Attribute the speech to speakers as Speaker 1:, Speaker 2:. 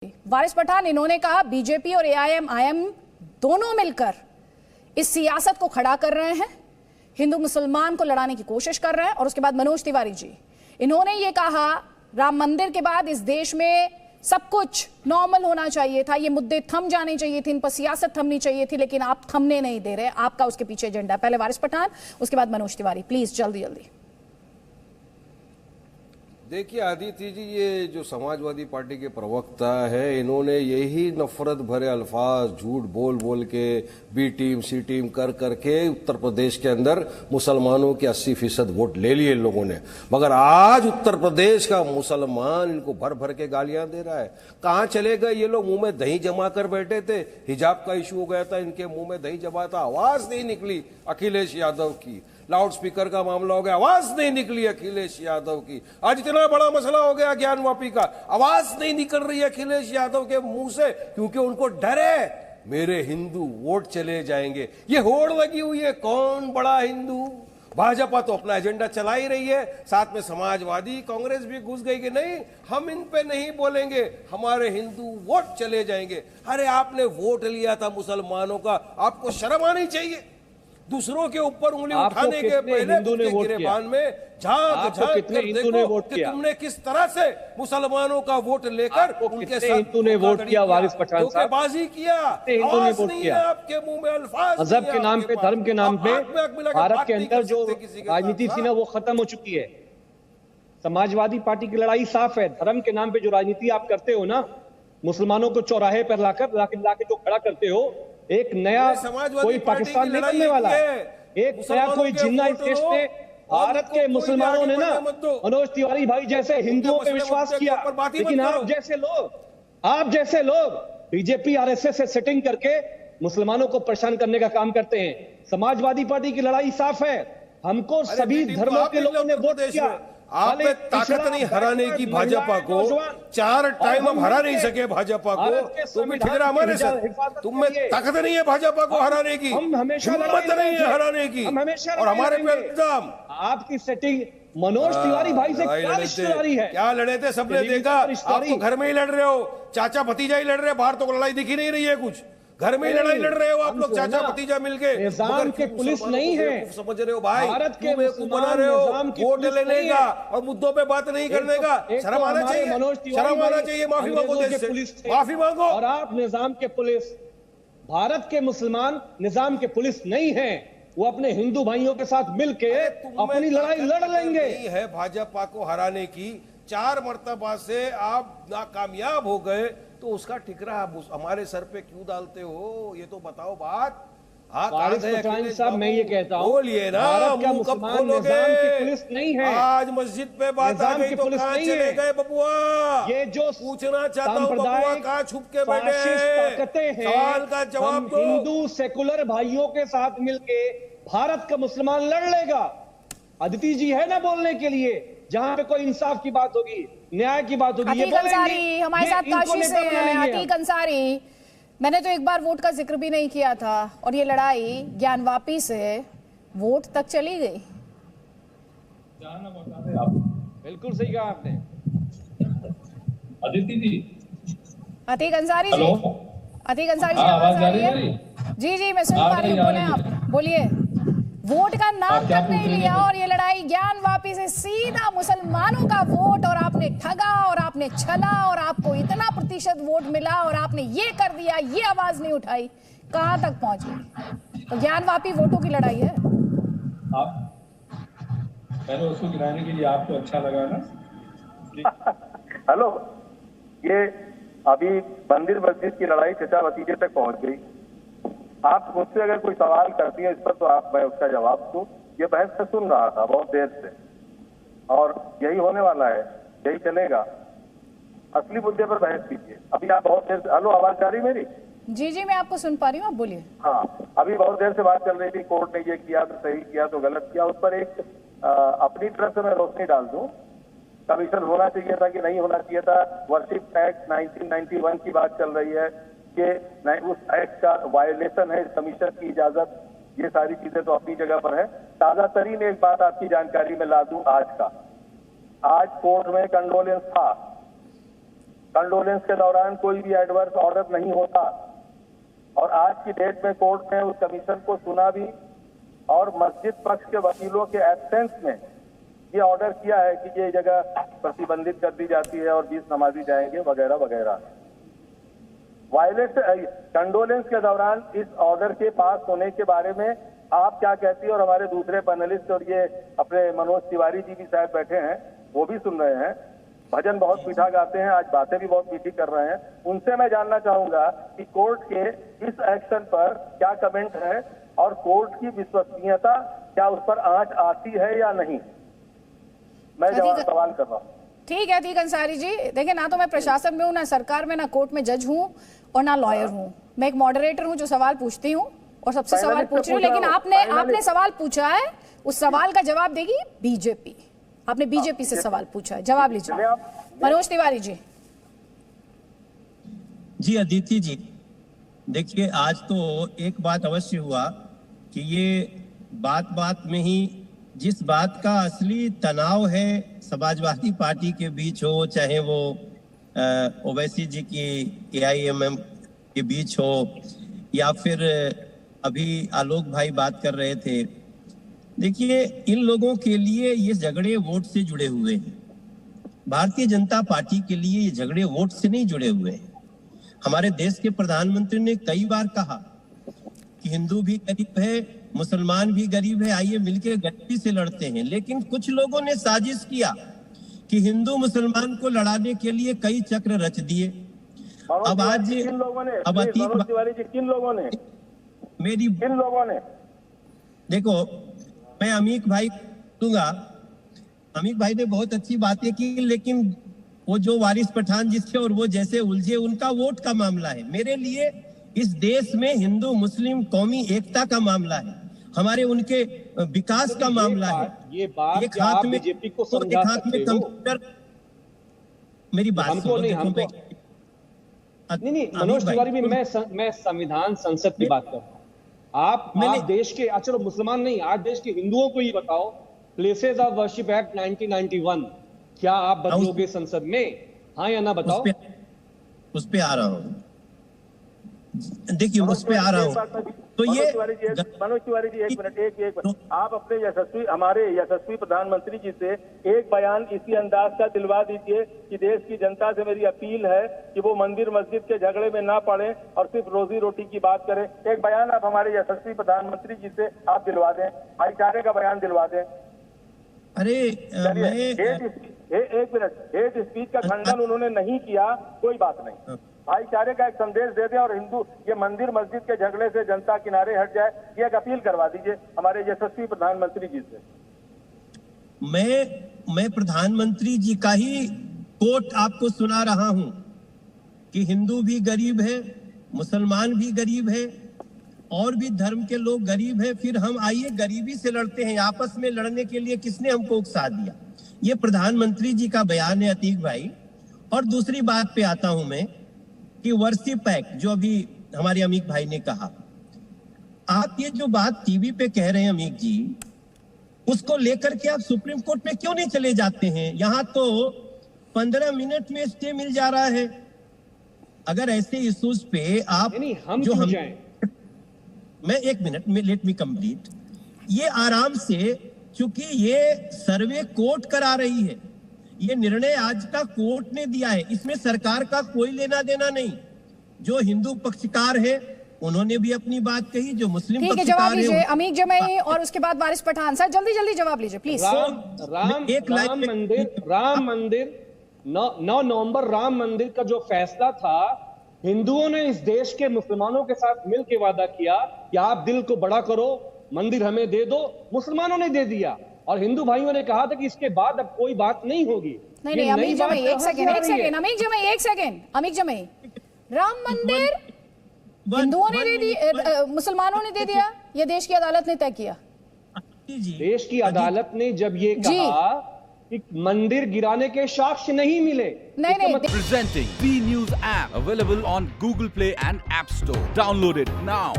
Speaker 1: वारिस पठान, इन्होंने कहा बीजेपी और एआईएम दोनों मिलकर इस सियासत को खड़ा कर रहे हैं, हिंदू मुसलमान को लड़ाने की कोशिश कर रहे हैं। और उसके बाद मनोज तिवारी जी, इन्होंने ये कहा राम मंदिर के बाद इस देश में सब कुछ नॉर्मल होना चाहिए था, ये मुद्दे थम जाने चाहिए थे, इन पर सियासत थमनी चाहिए थी, लेकिन आप थमने नहीं दे रहे। आपका उसके पीछे एजेंडा। पहले वारिस पठान, उसके बाद मनोज तिवारी, प्लीज जल्दी जल्दी।
Speaker 2: देखिए आदित्य जी, ये जो समाजवादी पार्टी के प्रवक्ता है, इन्होंने यही नफरत भरे अल्फाज झूठ बोल बोल के बी टीम सी टीम कर करके उत्तर प्रदेश के अंदर मुसलमानों के 80% वोट ले लिए इन लोगों ने। मगर आज उत्तर प्रदेश का मुसलमान इनको भर भर के गालियां दे रहा है। कहां चले गए ये लोग? मुंह में दही जमा कर बैठे थे, हिजाब का इशू हो गया था, इनके मुंह में दही जमा था, आवाज नहीं निकली अखिलेश यादव की। लाउड स्पीकर का मामला हो गया, आवाज नहीं निकली अखिलेश यादव की। आज इतना बड़ा मसला हो गया ज्ञानवापी का, आवाज नहीं निकल रही अखिलेश यादव के मुंह से, क्योंकि उनको डर है मेरे हिंदू वोट चले जाएंगे। ये होड़ लगी हुई है, कौन बड़ा हिंदू? भाजपा तो अपना एजेंडा चला ही रही है, साथ में समाजवादी कांग्रेस भी घुस गई कि नहीं हम इन पे नहीं बोलेंगे, हमारे हिंदू वोट चले जाएंगे। अरे आपने वोट लिया था मुसलमानों का, आपको शर्म आनी चाहिए। दूसरों के ऊपर उंगली उठाने के पहले गिरेबान में झांक झांक कर देखो कि तुमने किस तरह से मुसलमानों का वोट लेकर उनके साथ
Speaker 3: हिंदू ने वोट किया। वारिस पठान साहब,
Speaker 2: धोखेबाजी किया,
Speaker 3: हिंदू ने वोट किया।
Speaker 2: आपके मुंह में अल्फाज
Speaker 3: मजहब के नाम पे, धर्म के नाम पे भारत के अंदर जो राजनीति थी ना, वो खत्म हो चुकी है। समाजवादी पार्टी की लड़ाई साफ है। धर्म के नाम पे जो राजनीति आप करते हो ना, मुसलमानों को चौराहे पर लाके जो खड़ा करते हो, एक नया कोई पाकिस्तान नहीं बनने वाला है, एक नया कोई जिन्ना इस देश में। भारत के मुसलमानों ने ना मनोज तिवारी भाई जैसे हिंदुओं पे विश्वास किया, लेकिन आप जैसे लोग बीजेपी आरएसएस से सेटिंग करके मुसलमानों को परेशान करने का काम करते हैं। समाजवादी पार्टी की लड़ाई साफ है। हमको सभी धर्मों के लोगों ने वोट किया।
Speaker 2: आप में ताकत नहीं हराने की भाजपा को, 4 टाइम हम हरा नहीं सके भाजपा को, तुम ठहरा हमारे साथ। तुम में ताकत नहीं है भाजपा को हराने की, हिम्मत नहीं है हराने की, और हमारे पे इल्जाम।
Speaker 3: आपकी सेटिंग मनोज तिवारी भाई से क्या रिश्तेदारी है?
Speaker 2: क्या लड़े थे सबने देखा। आप तो घर में ही लड़ रहे हो, चाचा भतीजा ही लड़ रहे, बाहर तो लड़ाई दिखी नहीं रही है कुछ। घर में ही लड़ाई लड़ रहे हो आप लोग, चाचा भतीजा मिलके।
Speaker 3: निजाम के पुलिस नहीं है,
Speaker 2: समझ रहे हो भाई?
Speaker 3: भारत के
Speaker 2: बना रहे हो वोट लेने का और मुद्दों पे बात नहीं करने का। शर्म आना चाहिए, शर्म आना चाहिए। माफी मांगो देश से, माफी मांगो।
Speaker 3: और आप निजाम के पुलिस, भारत के मुसलमान निजाम के पुलिस नहीं है। वो अपने हिंदू भाइयों के साथ मिलके अपनी लड़ाई लड़ लेंगे।
Speaker 2: है भाजपा को हराने की, 4 मर्तबा से आप नाकामयाब हो गए, तो उसका ठिकरा हमारे सर पे क्यों डालते हो? ये तो बताओ बात।
Speaker 3: वारिस पठान साहब, मैं ये कहता हूँ,
Speaker 2: बोलिए ना, मुंह कब खोलोगे?
Speaker 3: पुलिस नहीं है।
Speaker 2: आज मस्जिद पे बात आ गई तो कहाँ चले गए बबुआ?
Speaker 3: ये जो
Speaker 2: पूछना चाहता हूँ बबुआ, कहाँ छुप के बैठे
Speaker 3: ताकतें हैं,
Speaker 2: सवाल का जवाब दो।
Speaker 3: हिंदू सेकुलर भाइयों के साथ मिलके भारत का मुसलमान लड़ लेगा। अदिति जी है ना बोलने के लिए, जहां पे कोई इंसाफ की बात होगी, न्याय की बात होगी,
Speaker 1: अतीक अंसारी हमारे साथ काशी से हैं। अतीक अंसारी, मैंने तो एक बार वोट का जिक्र भी नहीं किया था, और ये लड़ाई ज्ञानवापी से वोट तक चली गई।
Speaker 3: बिल्कुल सही कहा आपने
Speaker 4: अदिति जी।
Speaker 1: अतीक अंसारी जी, अतीक अंसारी जी, आवाज आ रही है? जी जी, मैं सुन पा रही हूँ, बोले आप, बोलिए। वोट का नाम तक नहीं लिया, और ये लड़ाई ज्ञानवापी से सीधा मुसलमानों का वोट, और आपने ठगा और आपने छला, और आपको इतना प्रतिशत वोट मिला, और आपने ये कर दिया, ये आवाज नहीं उठाई, कहां तक पहुंच गई? तो ज्ञानवापी वोटों की लड़ाई है।
Speaker 4: आप मैंने उसको गिराने के लिए, आपको अच्छा लगा ना?
Speaker 5: हेलो, ये अभी मंदिर मस्जिद की लड़ाई चचा भतीजे तक पहुंच गई। आप मुझसे अगर कोई सवाल करती है इस पर, तो मैं उसका जवाब दूं। ये बहस से सुन रहा था बहुत देर से, और यही होने वाला है, यही चलेगा। असली मुद्दे पर बहस कीजिए। अभी आप बहुत देर से, हेलो, आवाज जा रही मेरी?
Speaker 1: जी जी, मैं आपको सुन पा रही हूँ, आप बोलिए।
Speaker 5: हाँ, अभी बहुत देर से बात चल रही थी, कोर्ट ने ये किया तो सही किया तो गलत किया। उस पर एक अपनी तरफ से मैं रोशनी डाल दूं। कमीशन होना चाहिए था कि नहीं होना चाहिए था? वर्शिप एक्ट 1991 की बात चल रही है कि उस एक्ट का वायलेशन है, कमीशन की इजाजत, ये सारी चीजें तो अपनी जगह पर है। ताजा तरीन एक बात आपकी जानकारी में ला दूं आज का। आज कोर्ट में कंडोलेंस था, कंडोलेंस के दौरान कोई भी एडवर्स ऑर्डर नहीं होता। और आज की डेट में कोर्ट ने उस कमीशन को सुना भी और मस्जिद पक्ष के वकीलों के एब्सेंस में ये ऑर्डर किया है कि ये जगह प्रतिबंधित कर दी जाती है और 20 नमाजी जाएंगे वगैरह वगैरह। वायलेट कंडोलेंस के दौरान इस ऑर्डर के पास होने के बारे में आप क्या कहती है? और हमारे दूसरे पैनलिस्ट और ये अपने मनोज तिवारी जी भी शायद बैठे हैं, वो भी सुन रहे हैं। भजन बहुत मीठा गाते हैं, आज बातें भी बहुत मीठी कर रहे हैं। उनसे मैं जानना चाहूंगा कि कोर्ट के इस एक्शन पर क्या कमेंट है और कोर्ट की विश्वसनीयता क्या उस पर आंच आती है या नहीं? मैं सवाल कर रहा हूँ।
Speaker 1: ठीक है अतीक अंसारी जी, देखिए ना तो मैं प्रशासन में हूँ, ना सरकार में, ना कोर्ट में जज हूँ और ना लॉयर हूँ। मैं एक मॉडरेटर हूँ जो सवाल पूछती हूँ और सबसे सवाल पूछ रही हूँ। लेकिन आपने सवाल पूछा है, उस सवाल का जवाब देगी बीजेपी। आपने बीजेपी से सवाल पूछा है, जवाब लीजिए। मनोज तिवारी जी।
Speaker 6: जी अदिति जी, देखिए आज तो एक बात अवश्य हुआ कि ये बात में ही जिस बात का असली तनाव है समाजवादी पार्टी के बीच हो, चाहे वो ओवैसी जी की AIMM के बीच हो या फिर अभी आलोक भाई बात कर रहे थे, देखिए इन लोगों के लिए ये झगड़े वोट से जुड़े हुए हैं। भारतीय जनता पार्टी के लिए ये झगड़े वोट से नहीं जुड़े हुए हैं। हमारे देश के प्रधानमंत्री ने कई बार कहा कि हिंदू भी गरीब है, मुसलमान भी गरीब है, आइए मिलकर गरीबी से लड़ते हैं। लेकिन कुछ लोगों ने साजिश किया कि हिंदू मुसलमान को लड़ाने के लिए कई चक्र रच दिए। अब आज
Speaker 5: किन लोगों ने,
Speaker 6: अब
Speaker 5: मनोज तिवारी जी, किन लोगों ने, किन लोगों ने?
Speaker 6: देखो मैं अमीक भाई दूंगा, अमीक भाई ने बहुत अच्छी बातें की, लेकिन वो जो वारिस पठान जिसके और वो जैसे उलझे, उनका वोट का मामला है। मेरे लिए इस देश में हिंदू मुस्लिम कौमी एकता का मामला है, हमारे उनके विकास का मामला है।
Speaker 3: ये बात
Speaker 6: एक हाथ में
Speaker 3: बीजेपी को समझा सकते हो।
Speaker 6: कंप्यूटर, मेरी बात
Speaker 3: हमको नहीं, हमको नहीं मनोज तिवारी भी, मैं संविधान संसद की बात कर रहा हूँ। आप देश के, चलो मुसलमान नहीं, आज देश के हिंदुओं को ये बताओ, प्लेसेस ऑफ वर्शिप एक्ट 1991 क्या आप बदलोगे संसद में? हाँ या ना बताओ।
Speaker 6: उस पे आ रहा हूँ, देखिए उस पे आ रहा हूँ। तो ये
Speaker 5: मनोज तिवारी जी एक मिनट, आप अपने हमारे यशस्वी प्रधानमंत्री जी से एक बयान इसी अंदाज का दिलवा दीजिए कि देश की जनता से मेरी अपील है कि वो मंदिर मस्जिद के झगड़े में ना पड़े और सिर्फ रोजी रोटी की बात करें। एक बयान आप हमारे यशस्वी प्रधानमंत्री जी से आप दिलवा दें, भाईचारे का बयान दिलवा दें।
Speaker 6: अरे
Speaker 5: एक मिनट, हेट स्पीच का खंडन उन्होंने नहीं किया, कोई बात नहीं, भाईचारे का एक संदेश दे दें और हिंदू ये मंदिर मस्जिद के झगड़े से जनता किनारे हट जाए, ये एक अपील करवा दीजिए हमारे यशस्वी प्रधानमंत्री जी से।
Speaker 6: मैं प्रधानमंत्री जी का ही कोट आपको सुना रहा हूं कि हिंदू भी गरीब है, मुसलमान भी गरीब है, और भी धर्म के लोग गरीब है, फिर हम आइए गरीबी से लड़ते हैं। आपस में लड़ने के लिए किसने हमको उकसा दिया? ये प्रधानमंत्री जी का बयान है अतीक भाई। और दूसरी बात पे आता हूं मैं कि वर्शिप एक्ट जो अभी हमारे अमीक भाई ने कहा, आप ये जो बात टीवी पे कह रहे हैं अमीक जी, उसको लेकर के आप सुप्रीम कोर्ट में क्यों नहीं चले जाते हैं? यहाँ तो 15 मिनट में स्टे मिल जा रहा है। अगर ऐसे इश्यूज पे आप
Speaker 3: हम
Speaker 6: जो हम
Speaker 3: जाएं।
Speaker 6: मैं एक मिनट में, लेट मी कंप्लीट। ये आराम से, क्योंकि ये सर्वे कोर्ट करा रही है, ये निर्णय आज का कोर्ट ने दिया है, इसमें सरकार का कोई लेना देना नहीं। जो हिंदू पक्षकार है उन्होंने भी अपनी बात कही, जो मुस्लिम
Speaker 1: ठीक है, जवाब लीजिए अमीक जमई और उसके बाद वारिस पठान। सर जल्दी जल्दी जवाब लीजिए प्लीज।
Speaker 3: राम मंदिर 9 नवंबर राम मंदिर का जो फैसला था, हिंदुओं ने इस देश के मुसलमानों के साथ मिलकर वादा किया कि आप दिल को बड़ा करो, मंदिर हमें दे दो। मुसलमानों ने दे दिया और हिंदू भाइयों ने कहा था कि इसके बाद अब कोई बात नहीं होगी।
Speaker 1: नहीं अमीक जमई एक सेकंड अमीक जमई एक सेकंड। अमीक जमई, राम मंदिर हिंदुओं ने दे दिया, मुसलमानों ने दे दिया, ये देश की अदालत ने तय किया।
Speaker 3: देश की अदालत ने जब ये कहा कि मंदिर गिराने के साक्ष्य नहीं मिले,
Speaker 1: नहीं
Speaker 7: Presenting B News app available on Google Play and App Store. Download it now.